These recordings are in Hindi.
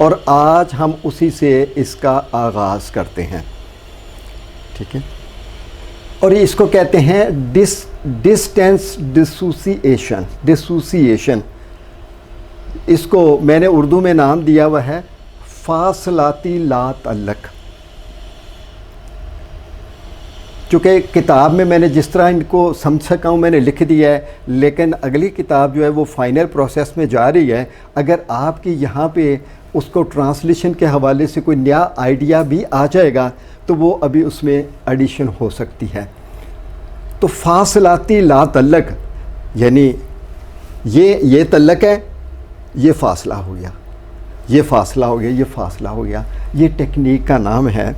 और आज हम उसी से इसका आगाज़ करते हैं। ठीक है, और इसको कहते हैं डिस्टेंस डिसोसिएशन। इसको मैंने उर्दू में नाम दिया हुआ है फासलाती ला तअल्लुक़। चूँकि किताब में मैंने जिस तरह इनको समझ सका हूँ मैंने लिख दिया है, लेकिन अगली किताब जो है वो फाइनल प्रोसेस में जा रही है। अगर आपकी यहाँ पे उसको ट्रांसलेशन के हवाले से कोई नया आइडिया भी आ जाएगा तो वो अभी उसमें एडिशन हो सकती है। तो फासलाती ला तअल्लुक़ यानी ये तअल्लुक़ है, ये फ़ासला हो गया, ये फ़ासला हो गया, ये फ़ासला हो गया। ये टेक्निक का नाम है।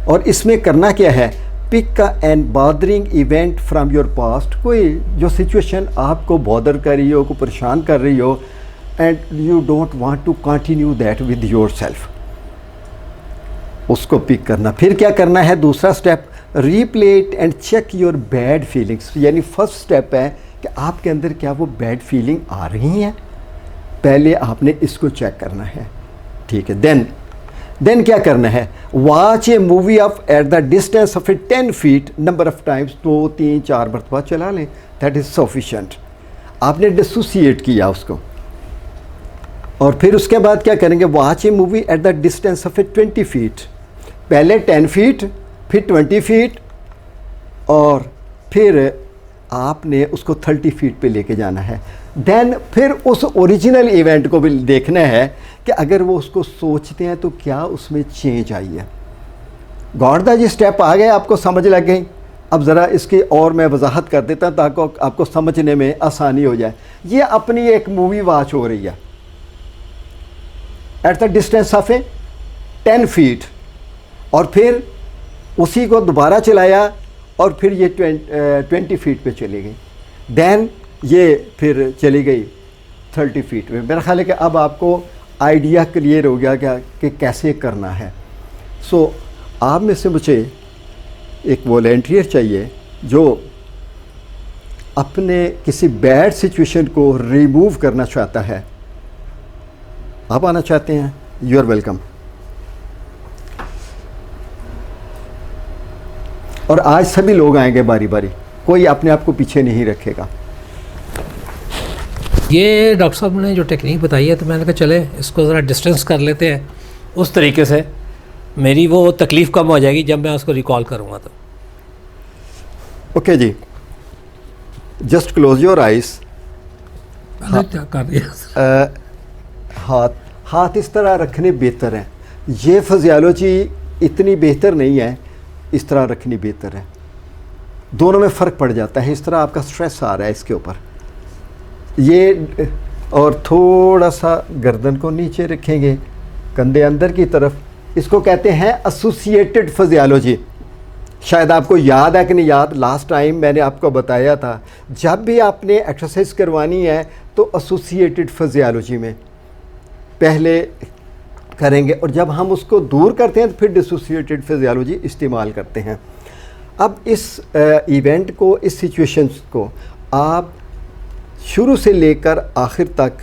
और इसमें करना क्या है, pick and bothering event from your past. कोई जो सिचुएशन आपको बॉदर कर रही हो, को परेशान कर रही हो, and you don't want to continue that with yourself, उसको पिक करना। फिर क्या करना है, दूसरा step, replay it and check your bad feelings. यानी फर्स्ट स्टेप है कि आपके अंदर क्या वो बैड फीलिंग आ रही हैं, पहले आपने इसको चेक करना है। ठीक है, देन क्या करना है, watch A movie of at the distance of A 10 feet number of times. 2, 3, 4 मरतबा चला लें, दैट इज़ सफिशेंट। आपने डिसोसिएट किया उसको। और फिर उसके बाद क्या करेंगे, watch A movie at the distance of A 20 feet. पहले 10 फीट, फिर 20 फीट, और फिर आपने उसको 30 फीट पे लेके जाना है। देन फिर उस ओरिजिनल इवेंट को भी देखना है कि अगर वो उसको सोचते हैं तो क्या उसमें चेंज आई है। गॉड दा जी स्टेप आ गए, आपको समझ लग गई। अब ज़रा इसकी और मैं वजाहत कर देता हूँ ताकि आपको समझने में आसानी हो जाए। ये अपनी एक मूवी वॉच हो रही है at the distance of A 10 feet, और फिर उसी को दोबारा चलाया और फिर ये 20 फीट पे चली गई। देन ये फिर चली गई 30 फीट में। मेरा ख्याल है कि अब आपको आइडिया क्लियर हो गया क्या कि कैसे करना है। सो आप में से मुझे एक वॉलंटियर चाहिए जो अपने किसी बैड सिचुएशन को रिमूव करना चाहता है। आप आना चाहते हैं, यू आर वेलकम। और आज सभी लोग आएंगे बारी बारी, कोई अपने आप को पीछे नहीं रखेगा। ये डॉक्टर साहब ने जो टेक्निक बताई है तो मैंने कहा चले इसको ज़रा डिस्टेंस कर लेते हैं, उस तरीके से मेरी वो तकलीफ़ कम हो जाएगी जब मैं उसको रिकॉल करूँगा तो। ओके जी, जस्ट क्लोज योर आइज़। क्या कर रही है? हाथ इस तरह रखने बेहतर है। ये फिजियोलॉजी इतनी बेहतर नहीं है, इस तरह रखनी बेहतर है। दोनों में फ़र्क पड़ जाता है। इस तरह आपका स्ट्रेस आ रहा है इसके ऊपर, ये, और थोड़ा सा गर्दन को नीचे रखेंगे, कंधे अंदर की तरफ। इसको कहते हैं एसोसिएटेड फिजियोलॉजी। शायद आपको याद है कि नहीं याद, लास्ट टाइम मैंने आपको बताया था, जब भी आपने एक्सरसाइज करवानी है तो एसोसिएटेड फिजियोलॉजी में पहले करेंगे, और जब हम उसको दूर करते हैं तो फिर डिसोसिएटेड फिजियोलॉजी इस्तेमाल करते हैं। अब इस इवेंट को, इस सिचुएशन को आप शुरू से लेकर आखिर तक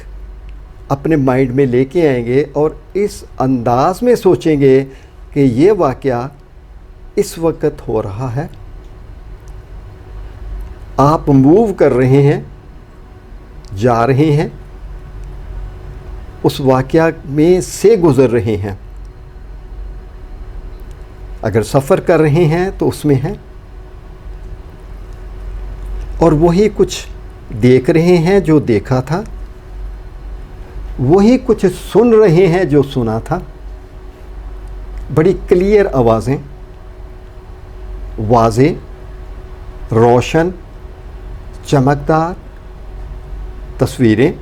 अपने माइंड में लेके आएंगे और इस अंदाज में सोचेंगे कि ये वाक़या इस वक्त हो रहा है, आप मूव कर रहे हैं, जा रहे हैं, उस वाक़या में से गुज़र रहे हैं। अगर सफ़र कर रहे हैं तो उसमें हैं, और वही कुछ देख रहे हैं जो देखा था, वही कुछ सुन रहे हैं जो सुना था। बड़ी क्लियर आवाज़ें, वाज़े, रोशन, चमकदार तस्वीरें,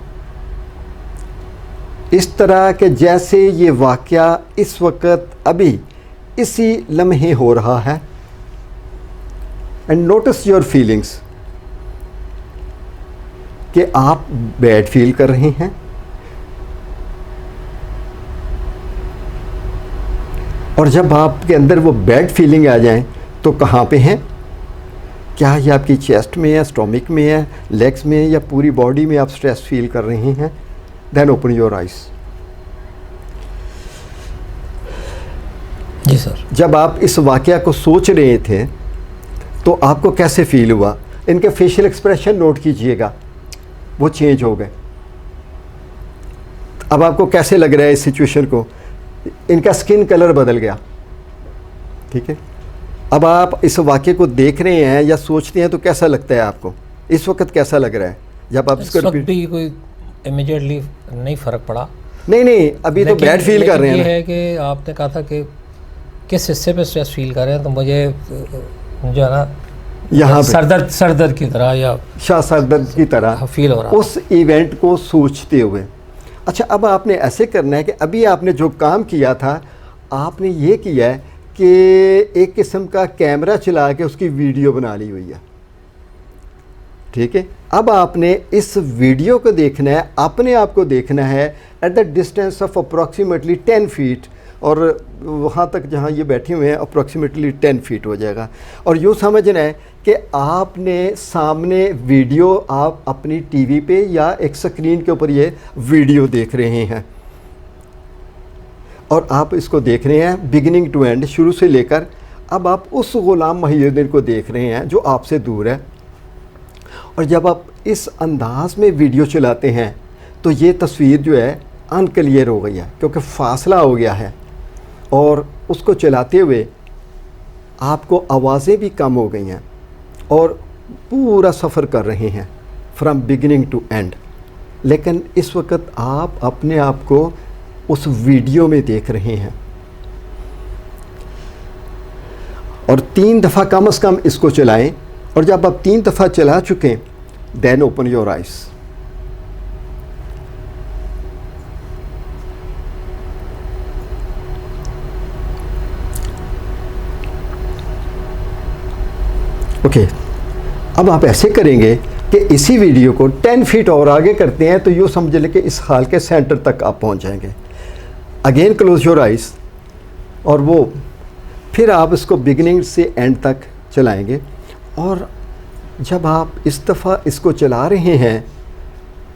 इस तरह के जैसे ये वाक़या इस वक्त अभी इसी लम्हे हो रहा है। एंड नोटिस योर फीलिंग्स, कि आप बैड फील कर रहे हैं, और जब आपके अंदर वो बैड फीलिंग आ जाए तो कहाँ पे हैं? क्या ये आपकी चेस्ट में है, स्टोमिक में है, लेग्स में है, या पूरी बॉडी में आप स्ट्रेस फील कर रहे हैं? Then open your eyes. Sir. जब आप इस वाक़या को सोच रहे थे तो आपको कैसे फील हुआ? इनके फेशियल एक्सप्रेशन नोट कीजिएगा, वो चेंज हो गए। अब आपको कैसे लग रहा है इस सिचुएशन को? इनका स्किन कलर बदल गया, ठीक है। अब आप इस वाक़े को देख रहे हैं या सोचते हैं तो कैसा लगता है आपको? इस वक्त कैसा लग रहा है जब आप इसको रिपीट? भी कोई इमीडिएटली नहीं फ़र्क पड़ा। नहीं, अभी तो बैड फील कर रहे हैं। ये है कि आपने कहा था कि किस हिस्से पे स्ट्रेस फील कर रहे हैं, तो मुझे जो है ना यहाँ सरदर्द की तरह या सरदर्द की तरह फील हो रहा उस इवेंट को सोचते हुए। अच्छा, अब आपने ऐसे करना है कि अभी आपने जो काम किया था, आपने ये किया है कि एक किस्म का कैमरा चला के उसकी वीडियो बना ली हुई है, ठीक है। अब आपने इस वीडियो को देखना है, अपने आप को देखना है at the distance of approximately 10 feet, और वहाँ तक जहाँ ये बैठे हुए हैं अप्रॉक्सीमेटली 10 फीट हो जाएगा। और यूँ समझना है कि आपने सामने वीडियो, आप अपनी टीवी पे या एक स्क्रीन के ऊपर ये वीडियो देख रहे हैं और आप इसको देख रहे हैं बिगिनिंग टू एंड, शुरू से लेकर। अब आप उस ग़ुलाम मुहिउद्दीन को देख रहे हैं जो आपसे दूर है, और जब आप इस अंदाज में वीडियो चलाते हैं तो ये तस्वीर जो है अनक्लियर हो गई है क्योंकि फासला हो गया है, और उसको चलाते हुए आपको आवाज़ें भी कम हो गई हैं और पूरा सफ़र कर रहे हैं फ्रॉम बिगिनिंग टू एंड। लेकिन इस वक्त आप अपने आप को उस वीडियो में देख रहे हैं, और 3 दफ़ा कम से कम इसको चलाएं, और जब आप 3 दफ़ा चला चुकें then open your eyes. Okay, अब आप ऐसे करेंगे कि इसी वीडियो को 10 फीट और आगे करते हैं तो यूँ समझ लें कि इस हाल के सेंटर तक आप पहुंच जाएंगे। अगेन क्लोज योर आइज़, और वो फिर आप इसको बिगिनिंग से एंड तक चलाएंगे, और जब आप इस दफ़ा इसको चला रहे हैं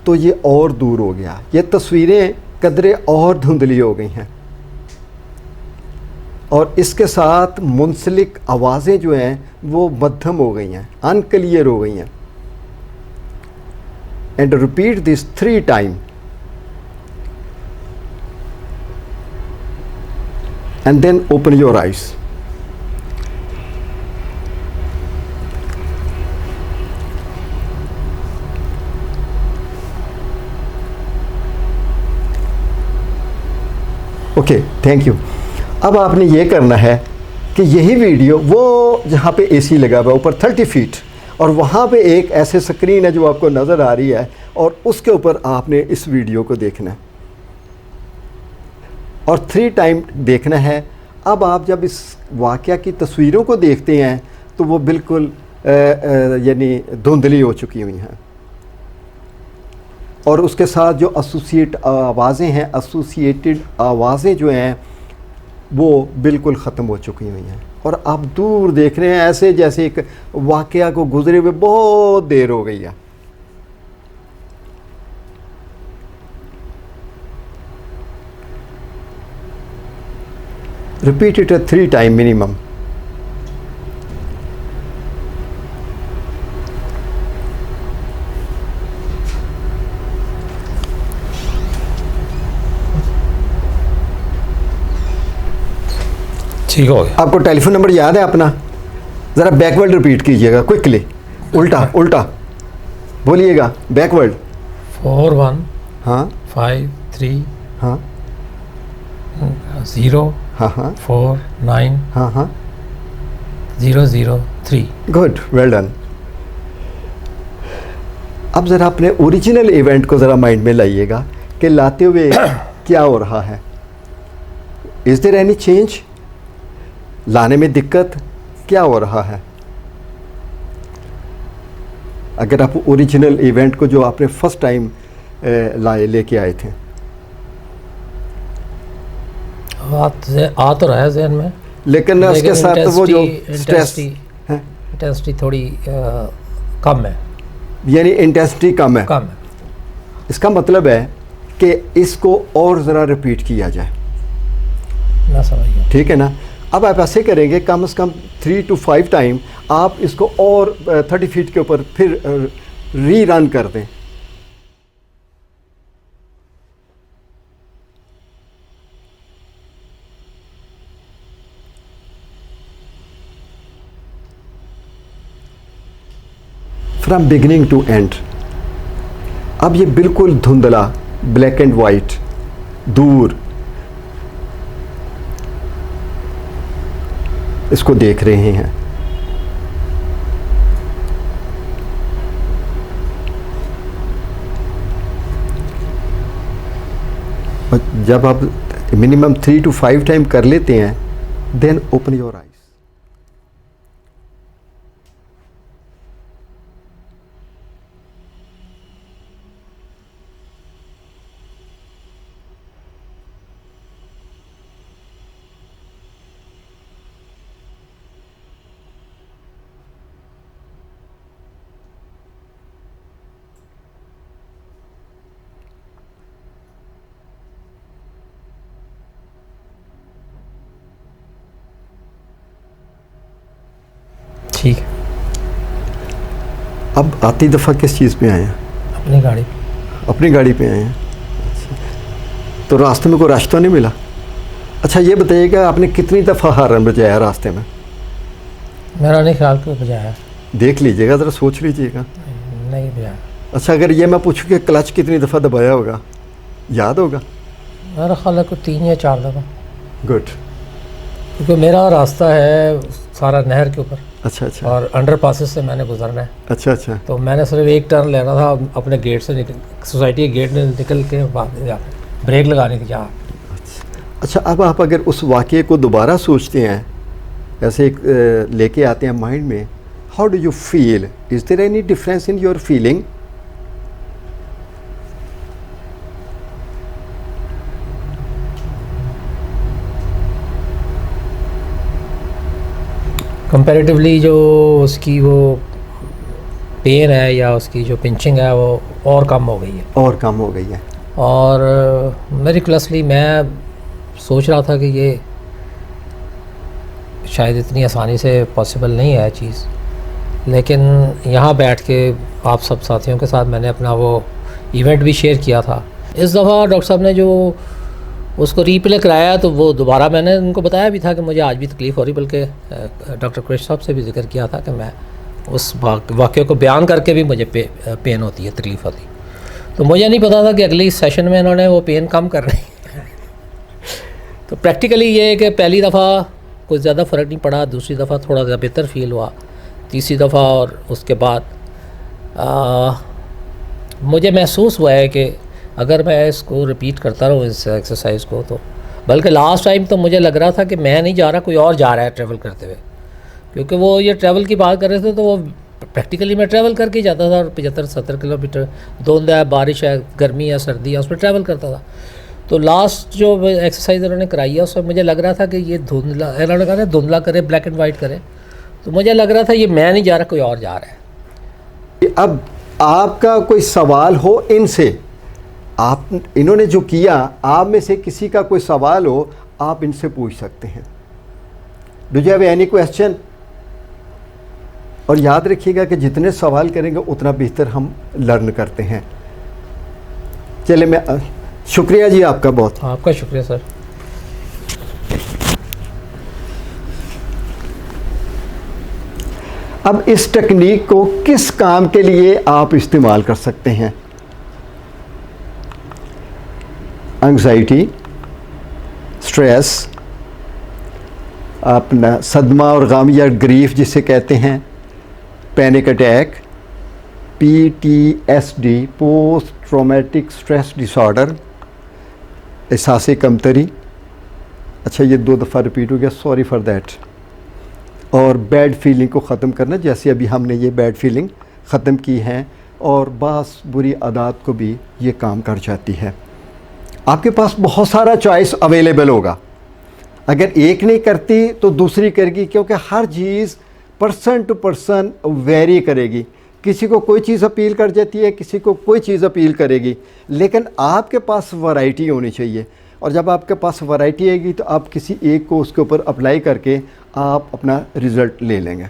तो ये और दूर हो गया, ये तस्वीरें कदरे और धुंधली हो गई हैं, और इसके साथ मुंसलिक आवाज़ें जो हैं वो मध्यम हो गई हैं, अनक्लियर हो गई हैं। And repeat this 3 time and then open your eyes. Okay, thank you. अब आपने ये करना है कि यही वीडियो, वो जहाँ पे एसी लगा हुआ है ऊपर 30 फीट, और वहाँ पे एक ऐसे स्क्रीन है जो आपको नज़र आ रही है, और उसके ऊपर आपने इस वीडियो को देखना है और 3 टाइम देखना है। अब आप जब इस वाक़या की तस्वीरों को देखते हैं तो वो बिल्कुल यानी धुंधली हो चुकी हुई हैं, और उसके साथ जो एसोसिएटेड आवाज़ें जो हैं वो बिल्कुल ख़त्म हो चुकी हुई हैं, और आप दूर देख रहे हैं ऐसे जैसे एक वाक़या को गुजरे हुए बहुत देर हो गई है। Repeat it 3 time minimum. ठीक हो गया। आपको टेलीफोन नंबर याद है अपना? ज़रा बैकवर्ड रिपीट कीजिएगा क्विकली, उल्टा बोलिएगा, बैकवर्ड। 41 हाँ 53 हाँ 0 हाँ 4 9 हाँ 003। Good, well done. अब ज़रा अपने ओरिजिनल इवेंट को ज़रा माइंड में लाइएगा कि लाते हुए क्या हो रहा है। Is there any change? लाने में दिक्कत क्या हो रहा है? अगर आप ओरिजिनल इवेंट को जो आपने फर्स्ट टाइम लेके आए थे, आ तो रहा है जहन में, लेकिन उसके साथ वो जो स्ट्रेस इंटेंसिटी थोड़ी कम है, यानी इंटेंसिटी कम है। इसका मतलब है कि इसको और ज़रा रिपीट किया जाए, ना समझिए, ठीक है ना। अब आप ऐसे करेंगे कम से कम 3 to 5 टाइम आप इसको और 30 फीट के ऊपर फिर री रन कर दें। From beginning to end. अब ये बिल्कुल धुंधला, ब्लैक एंड वाइट, दूर इसको देख रहे हैं। और जब आप मिनिमम 3 to 5 टाइम कर लेते हैं, देन ओपन योर आईज। ठीक है। अब आती दफ़ा किस चीज़ पे आए हैं? अपनी गाड़ी। अपनी गाड़ी पे आए हैं। अच्छा। तो रास्ते में कोई रश तो नहीं मिला? अच्छा ये बताइएगा आपने कितनी दफ़ा हारन बजाया रास्ते में? मेरा नहीं ख्याल को बजाया। देख लीजिएगा, ज़रा सोच लीजिएगा। नहीं बजाया। अच्छा अगर ये मैं पूछूँ कि क्लच कितनी दफ़ा दबाया होगा, याद होगा? मेरा ख्याल है को 3 या 4 दफ़ा। गुड। क्योंकि मेरा रास्ता है सारा नहर के ऊपर। अच्छा अच्छा। और अंडर पासेस से मैंने गुजरना है। अच्छा अच्छा। तो मैंने सिर्फ एक टर्न लेना था अपने गेट से निकल, सोसाइटी के गेट में निकल के ब्रेक लगानी थी यहाँ। अच्छा अब आप अगर उस वाक़े को दोबारा सोचते हैं, ऐसे एक लेके आते हैं माइंड में, how do you feel? Is there any difference in your feeling? Comparatively जो उसकी वो पेन है या उसकी जो पिंचिंग है वो और कम हो गई है। और कम हो गई है। और मेरिकुलसली मैं सोच रहा था कि ये शायद इतनी आसानी से पॉसिबल नहीं है चीज़, लेकिन यहाँ बैठ के आप सब साथियों के साथ मैंने अपना वो इवेंट भी शेयर किया था। इस दफ़ा डॉक्टर साहब ने जो उसको रीप्ले कराया तो वो दोबारा मैंने उनको बताया भी था कि मुझे आज भी तकलीफ़ हो रही, बल्कि डॉक्टर कुरैशी साहब से भी जिक्र किया था कि मैं उस वाक़े को बयान करके भी मुझे पेन होती है, तकलीफ़ होती है। तो मुझे नहीं पता था कि अगली सेशन में इन्होंने वो पेन कम कर रही है। तो प्रैक्टिकली ये है कि पहली दफ़ा कुछ ज़्यादा फ़र्क नहीं पड़ा, दूसरी दफ़ा थोड़ा ज़्यादा बेहतर फील हुआ, तीसरी दफ़ा और उसके बाद मुझे महसूस हुआ है कि अगर मैं इसको रिपीट करता रहूँ इस एक्सरसाइज को, तो बल्कि लास्ट टाइम तो मुझे लग रहा था कि मैं नहीं जा रहा, कोई और जा रहा है ट्रैवल करते हुए, क्योंकि वो ये ट्रैवल की बात कर रहे थे तो वो प्रैक्टिकली मैं ट्रैवल करके ही जाता था और 75-70 किलोमीटर, धुंध है, बारिश है, गर्मी है, सर्दी है, उस पर ट्रैवल करता था। तो लास्ट जो एक्सरसाइज इन्होंने कराई है उसमें मुझे लग रहा था कि ये धुंधला, इन्होंने कहा धुंधला करे, ब्लैक एंड वाइट करे, तो मुझे लग रहा था ये मैं नहीं जा रहा, कोई और जा रहा है। अब आपका कोई सवाल हो इनसे, आप इन्होंने जो किया, आप में से किसी का कोई सवाल हो आप इनसे पूछ सकते हैं। Do you have any question? और याद रखिएगा कि जितने सवाल करेंगे उतना बेहतर हम लर्न करते हैं। चले मैं शुक्रिया जी आपका बहुत। आपका शुक्रिया सर। अब इस टेक्निक को किस काम के लिए आप इस्तेमाल कर सकते हैं? एंग्जाइटी, स्ट्रेस, अपना सदमा और गम या ग्रीफ जिसे कहते हैं, panic attack, PTSD, post traumatic stress disorder, एहसास कमतरी। अच्छा ये 2 दफ़ा रिपीट हो गया, सॉरी फॉर दैट। और बैड फीलिंग को ख़त्म करना, जैसे अभी हमने ये बैड फीलिंग ख़त्म की है, और बास बुरी आदत को भी ये काम कर जाती है। आपके पास बहुत सारा चॉइस अवेलेबल होगा, अगर एक नहीं करती तो दूसरी करेगी, क्योंकि हर चीज़ पर्सन टू पर्सन वेरी करेगी। किसी को कोई चीज़ अपील कर जाती है, किसी को कोई चीज़ अपील करेगी, लेकिन आपके पास वैरायटी होनी चाहिए। और जब आपके पास वैरायटी आएगी तो आप किसी एक को उसके ऊपर अप्लाई करके आप अपना रिज़ल्ट ले लेंगे।